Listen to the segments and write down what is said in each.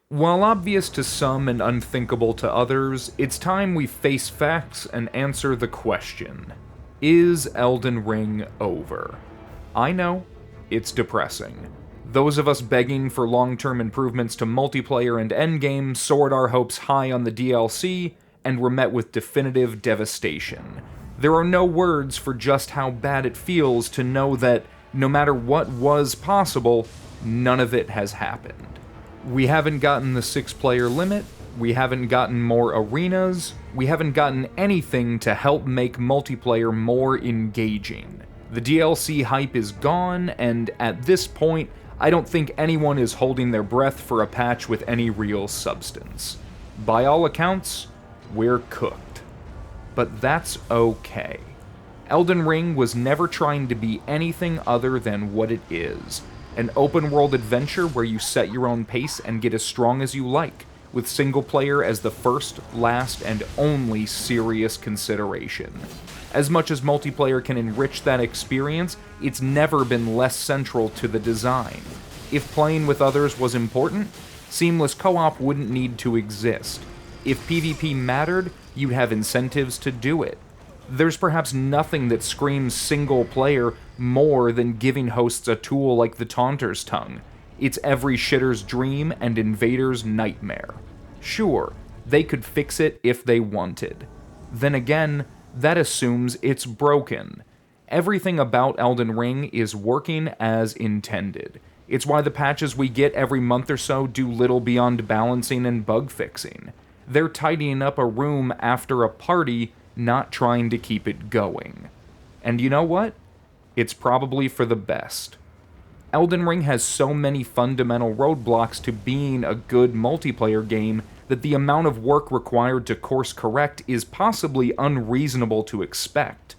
While obvious to some and unthinkable to others, it's time we face facts and answer the question: is Elden Ring over? I know, it's depressing. Those of us begging for long-term improvements to multiplayer and endgame soared our hopes high on the DLC, and were met with definitive devastation. There are no words for just how bad it feels to know that, no matter what was possible, none of it has happened. We haven't gotten the 6-player limit, we haven't gotten more arenas, we haven't gotten anything to help make multiplayer more engaging. The DLC hype is gone, and at this point, I don't think anyone is holding their breath for a patch with any real substance. By all accounts, we're cooked. But that's okay. Elden Ring was never trying to be anything other than what it is: an open-world adventure where you set your own pace and get as strong as you like, with single-player as the first, last, and only serious consideration. As much as multiplayer can enrich that experience, it's never been less central to the design. If playing with others was important, seamless co-op wouldn't need to exist. If PvP mattered, you'd have incentives to do it. There's perhaps nothing that screams single-player more than giving hosts a tool like the Taunter's Tongue. It's every shitter's dream and invader's nightmare. Sure, they could fix it if they wanted. Then again, that assumes it's broken. Everything about Elden Ring is working as intended. It's why the patches we get every month or so do little beyond balancing and bug fixing. They're tidying up a room after a party, not trying to keep it going. And you know what? It's probably for the best. Elden Ring has so many fundamental roadblocks to being a good multiplayer game that the amount of work required to course correct is possibly unreasonable to expect.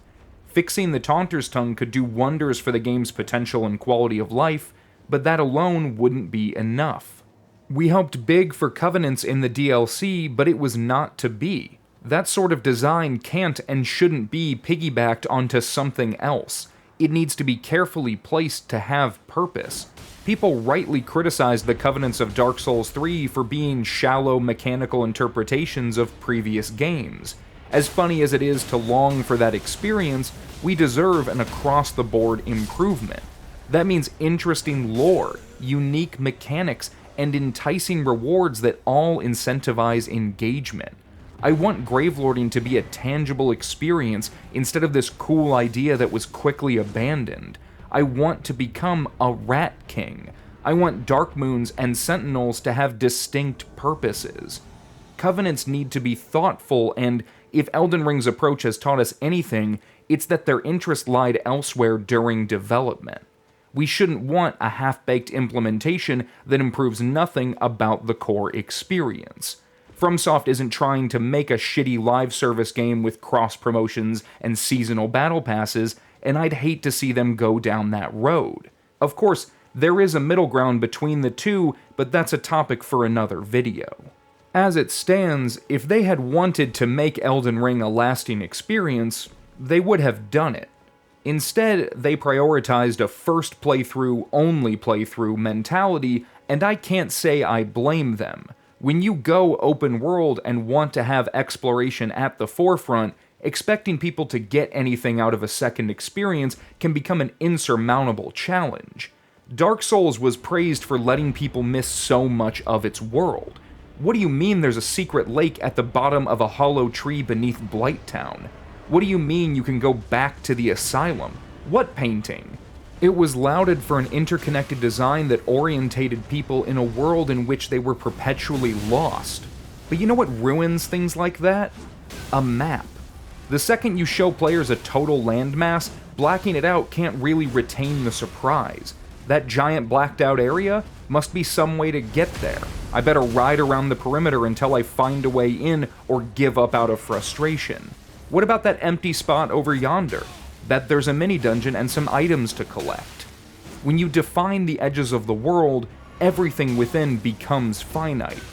Fixing the Taunter's Tongue could do wonders for the game's potential and quality of life, but that alone wouldn't be enough. We hoped big for Covenants in the DLC, but it was not to be. That sort of design can't and shouldn't be piggybacked onto something else. It needs to be carefully placed to have purpose. People rightly criticized the Covenants of Dark Souls 3 for being shallow mechanical interpretations of previous games. As funny as it is to long for that experience, we deserve an across-the-board improvement. That means interesting lore, unique mechanics, and enticing rewards that all incentivize engagement. I want gravelording to be a tangible experience instead of this cool idea that was quickly abandoned. I want to become a Rat King. I want Dark Moons and Sentinels to have distinct purposes. Covenants need to be thoughtful, and if Elden Ring's approach has taught us anything, it's that their interest lied elsewhere during development. We shouldn't want a half-baked implementation that improves nothing about the core experience. Fromsoft isn't trying to make a shitty live service game with cross-promotions and seasonal battle passes, and I'd hate to see them go down that road. Of course, there is a middle ground between the two, but that's a topic for another video. As it stands, if they had wanted to make Elden Ring a lasting experience, they would have done it. Instead, they prioritized a first playthrough, only playthrough mentality, and I can't say I blame them. When you go open world and want to have exploration at the forefront, expecting people to get anything out of a second experience can become an insurmountable challenge. Dark Souls was praised for letting people miss so much of its world. What do you mean there's a secret lake at the bottom of a hollow tree beneath Blighttown? What do you mean you can go back to the asylum? What painting? It was lauded for an interconnected design that orientated people in a world in which they were perpetually lost. But you know what ruins things like that? A map. The second you show players a total landmass, blacking it out can't really retain the surprise. That giant blacked out area must be some way to get there. I better ride around the perimeter until I find a way in or give up out of frustration. What about that empty spot over yonder? Bet there's a mini-dungeon and some items to collect. When you define the edges of the world, everything within becomes finite.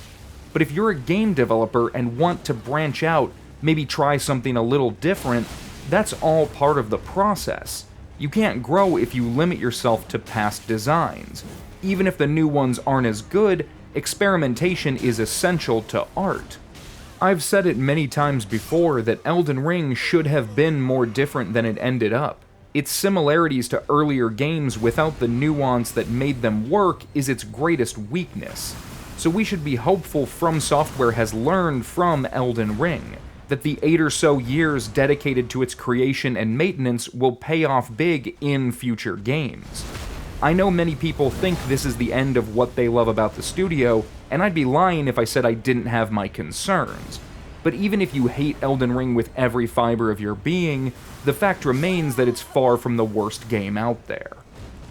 But if you're a game developer and want to branch out, maybe try something a little different, that's all part of the process. You can't grow if you limit yourself to past designs. Even if the new ones aren't as good, Experimentation is essential to art. I've said it many times before that Elden Ring should have been more different than it ended up. Its similarities to earlier games without the nuance that made them work is its greatest weakness. So we should be hopeful From Software has learned from Elden Ring, that the 8 or so years dedicated to its creation and maintenance will pay off big in future games. I know many people think this is the end of what they love about the studio, and I'd be lying if I said I didn't have my concerns. But even if you hate Elden Ring with every fiber of your being, the fact remains that it's far from the worst game out there.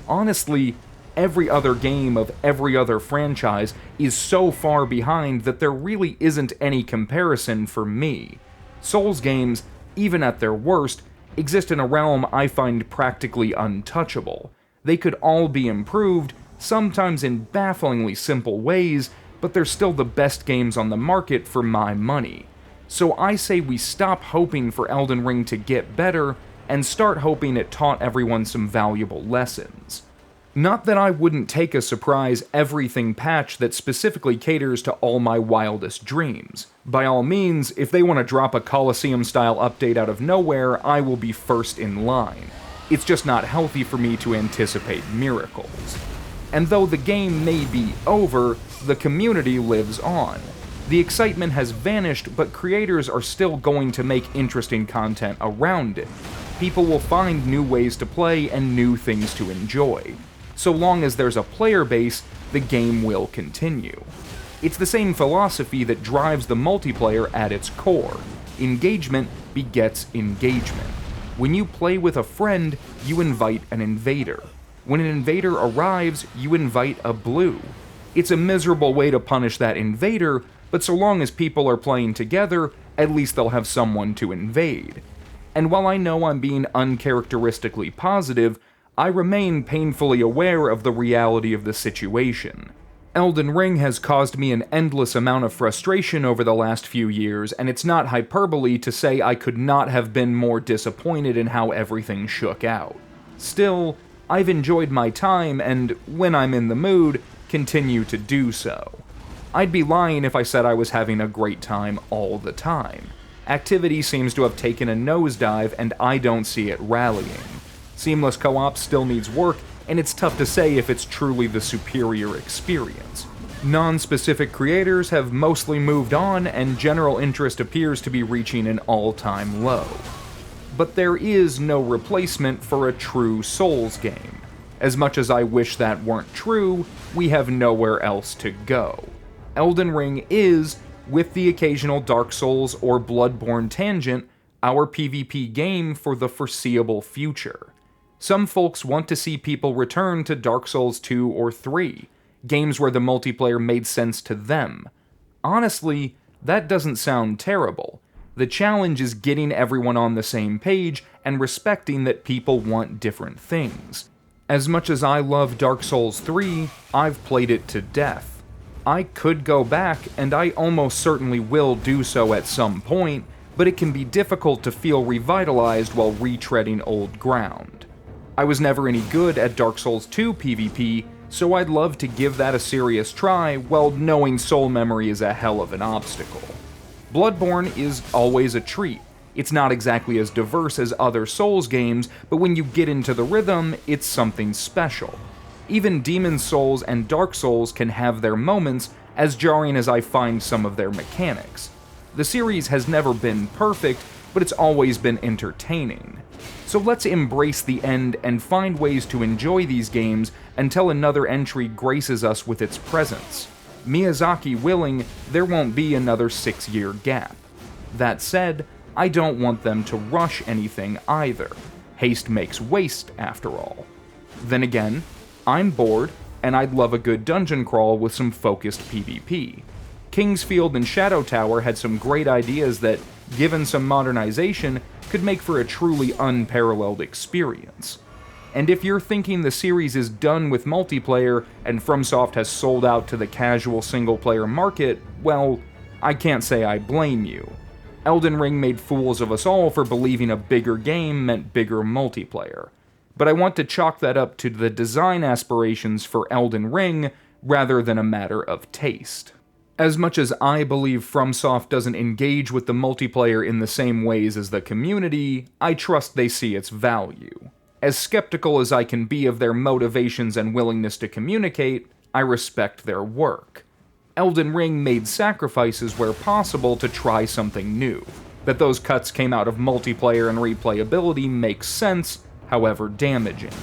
Honestly, every other game of every other franchise is so far behind that there really isn't any comparison for me. Souls games, even at their worst, exist in a realm I find practically untouchable. They could all be improved, sometimes in bafflingly simple ways, but they're still the best games on the market for my money. So I say we stop hoping for Elden Ring to get better, and start hoping it taught everyone some valuable lessons. Not that I wouldn't take a surprise everything patch that specifically caters to all my wildest dreams. By all means, if they want to drop a Colosseum-style update out of nowhere, I will be first in line. It's just not healthy for me to anticipate miracles. And though the game may be over, the community lives on. The excitement has vanished, but creators are still going to make interesting content around it. People will find new ways to play and new things to enjoy. So long as there's a player base, the game will continue. It's the same philosophy that drives the multiplayer at its core. Engagement begets engagement. When you play with a friend, you invite an invader. When an invader arrives, you invite a blue. It's a miserable way to punish that invader, but so long as people are playing together, at least they'll have someone to invade. And while I know I'm being uncharacteristically positive, I remain painfully aware of the reality of the situation. Elden Ring has caused me an endless amount of frustration over the last few years, and it's not hyperbole to say I could not have been more disappointed in how everything shook out. Still, I've enjoyed my time and, when I'm in the mood, continue to do so. I'd be lying if I said I was having a great time all the time. Activity seems to have taken a nosedive, and I don't see it rallying. Seamless co-op still needs work, and it's tough to say if it's truly the superior experience. Non-specific creators have mostly moved on, and general interest appears to be reaching an all-time low. But there is no replacement for a true Souls game. As much as I wish that weren't true, we have nowhere else to go. Elden Ring is, with the occasional Dark Souls or Bloodborne tangent, our PvP game for the foreseeable future. Some folks want to see people return to Dark Souls 2 or 3, games where the multiplayer made sense to them. Honestly, that doesn't sound terrible. The challenge is getting everyone on the same page and respecting that people want different things. As much as I love Dark Souls 3, I've played it to death. I could go back, and I almost certainly will do so at some point, but it can be difficult to feel revitalized while retreading old ground. I was never any good at Dark Souls 2 PvP, so I'd love to give that a serious try, while knowing soul memory is a hell of an obstacle. Bloodborne is always a treat. It's not exactly as diverse as other Souls games, but when you get into the rhythm, it's something special. Even Demon's Souls and Dark Souls can have their moments, as jarring as I find some of their mechanics. The series has never been perfect, but it's always been entertaining. So let's embrace the end and find ways to enjoy these games until another entry graces us with its presence. Miyazaki willing, there won't be another 6-year gap. That said, I don't want them to rush anything either. Haste makes waste, after all. Then again, I'm bored, and I'd love a good dungeon crawl with some focused PvP. Kingsfield and Shadow Tower had some great ideas that, given some modernization, could make for a truly unparalleled experience. And if you're thinking the series is done with multiplayer and Fromsoft has sold out to the casual single-player market, well, I can't say I blame you. Elden Ring made fools of us all for believing a bigger game meant bigger multiplayer. But I want to chalk that up to the design aspirations for Elden Ring rather than a matter of taste. As much as I believe Fromsoft doesn't engage with the multiplayer in the same ways as the community, I trust they see its value. As skeptical as I can be of their motivations and willingness to communicate, I respect their work. Elden Ring made sacrifices where possible to try something new. That those cuts came out of multiplayer and replayability makes sense, however damaging.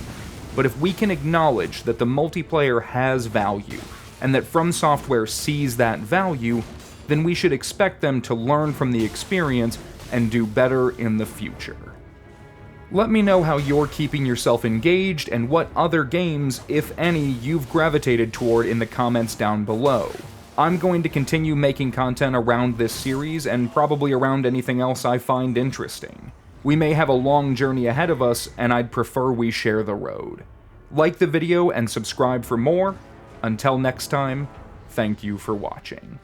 But if we can acknowledge that the multiplayer has value, and that From Software sees that value, then we should expect them to learn from the experience and do better in the future. Let me know how you're keeping yourself engaged and what other games, if any, you've gravitated toward in the comments down below. I'm going to continue making content around this series and probably around anything else I find interesting. We may have a long journey ahead of us, and I'd prefer we share the road. Like the video and subscribe for more. Until next time, thank you for watching.